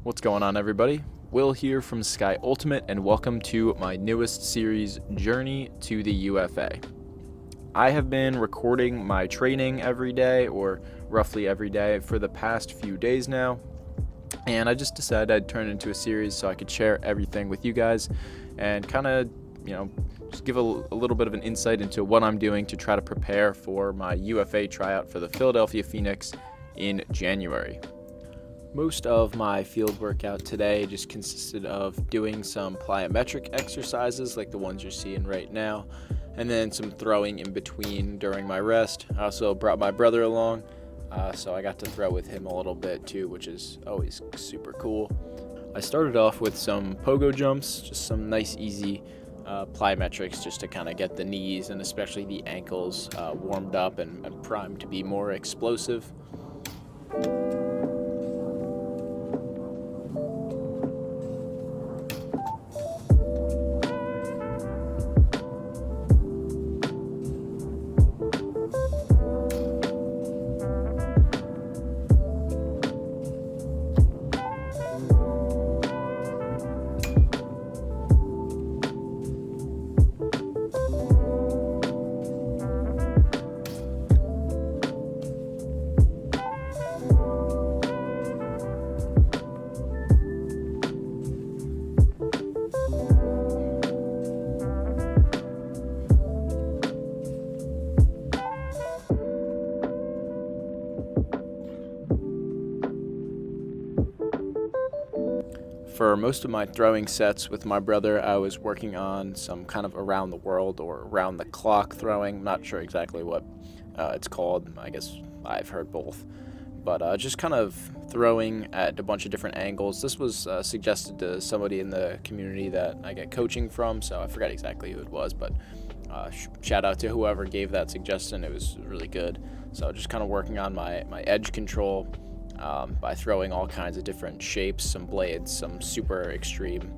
What's going on, everybody? Will here from Sky Ultimate, and welcome to my newest series, Journey to the UFA. I have been recording my training every day, or roughly every day, for the past few days now, and I just decided I'd turn it into a series so I could share everything with you guys and kind of, just give a little bit of an insight into what I'm doing to try to prepare for my UFA tryout for the Philadelphia Phoenix in January. Most of my field workout today just consisted of doing some plyometric exercises like the ones you're seeing right now, and then some throwing in between during my rest. I also brought my brother along, so I got to throw with him a little bit too, which is always super cool. I started off with some pogo jumps, just some nice easy plyometrics just to kind of get the knees and especially the ankles warmed up and primed to be more explosive. For most of my throwing sets with my brother, I was working on some kind of around the world or around the clock throwing. I'm not sure exactly what it's called. I guess I've heard both. But just kind of throwing at a bunch of different angles. This was suggested to somebody in the community that I get coaching from, so I forgot exactly who it was, but shout out to whoever gave that suggestion. It was really good. So just kind of working on my edge control, by throwing all kinds of different shapes, some blades, some super extreme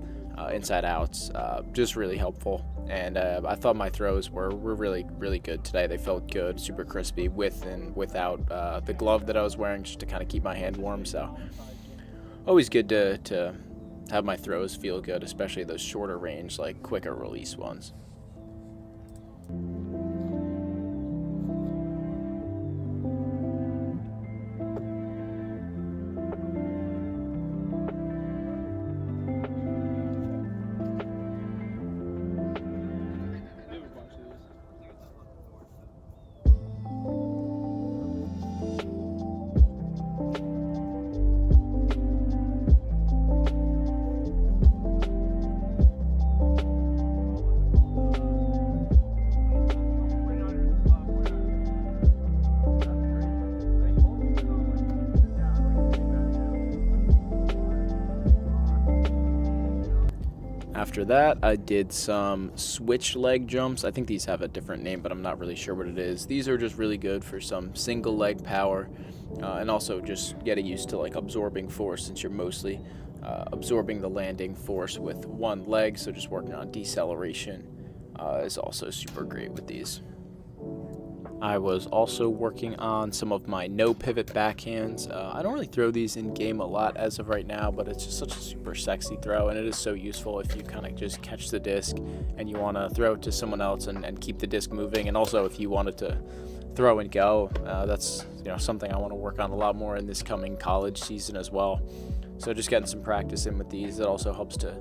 inside outs, just really helpful. And I thought my throws were really, really good today. They felt good, super crispy with and without the glove that I was wearing, just to kind of keep my hand warm. So always good to have my throws feel good, especially those shorter range, like quicker release ones. After that, I did some switch leg jumps. I think these have a different name, but I'm not really sure what it is. These are just really good for some single leg power, and also just getting used to like absorbing force, since you're mostly absorbing the landing force with one leg. So just working on deceleration is also super great with these. I was also working on some of my no pivot backhands. I don't really throw these in game a lot as of right now, but it's just such a super sexy throw, and it is so useful if you kind of just catch the disc and you want to throw it to someone else and keep the disc moving. And also if you wanted to throw and go, that's something I want to work on a lot more in this coming college season as well. So just getting some practice in with these. It also helps to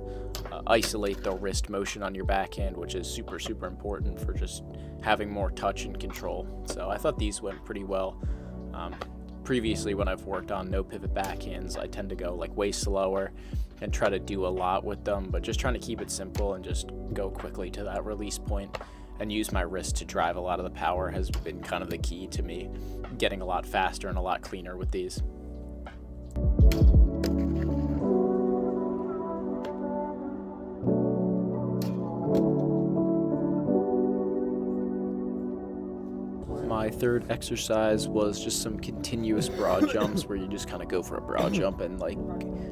isolate the wrist motion on your backhand, which is super, super important for just having more touch and control. So I thought these went pretty well. Previously, when I've worked on no pivot backhands, I tend to go like way slower and try to do a lot with them, but just trying to keep it simple and just go quickly to that release point and use my wrist to drive a lot of the power has been kind of the key to me getting a lot faster and a lot cleaner with these. My third exercise was just some continuous broad jumps where you just kind of go for a broad jump and like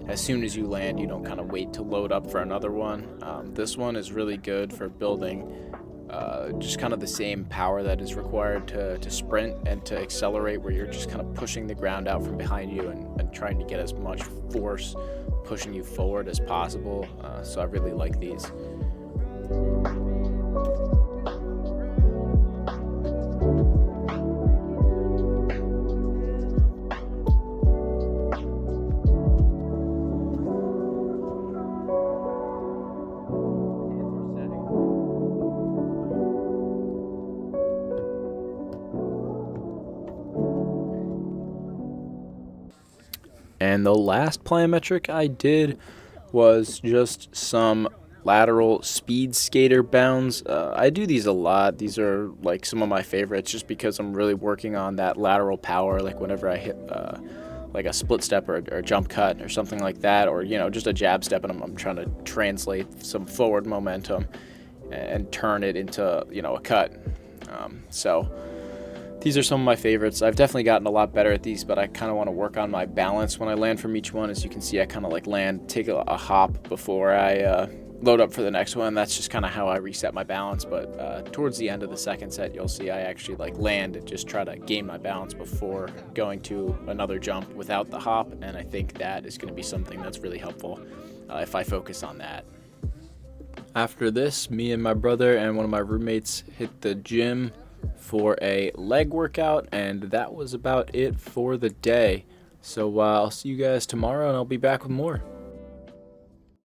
as soon as you land, you don't kind of wait to load up for another one. This one is really good for building just kind of the same power that is required to sprint and to accelerate, where you're just kind of pushing the ground out from behind you and trying to get as much force pushing you forward as possible. So I really like these. And the last plyometric I did was just some lateral speed skater bounds. I do these a lot. These are like some of my favorites just because I'm really working on that lateral power, like whenever I hit like a split step or a jump cut or something like that, or just a jab step, and I'm trying to translate some forward momentum and turn it into a cut. So these are some of my favorites. I've definitely gotten a lot better at these, but I kind of want to work on my balance when I land from each one. As you can see, I kind of like take a hop before I load up for the next one. That's just kind of how I reset my balance. But towards the end of the second set, you'll see I actually like land and just try to gain my balance before going to another jump without the hop. And I think that is going to be something that's really helpful if I focus on that. After this, me and my brother and one of my roommates hit the gym for a leg workout, and that was about it for the day. So I'll see you guys tomorrow, and I'll be back with more.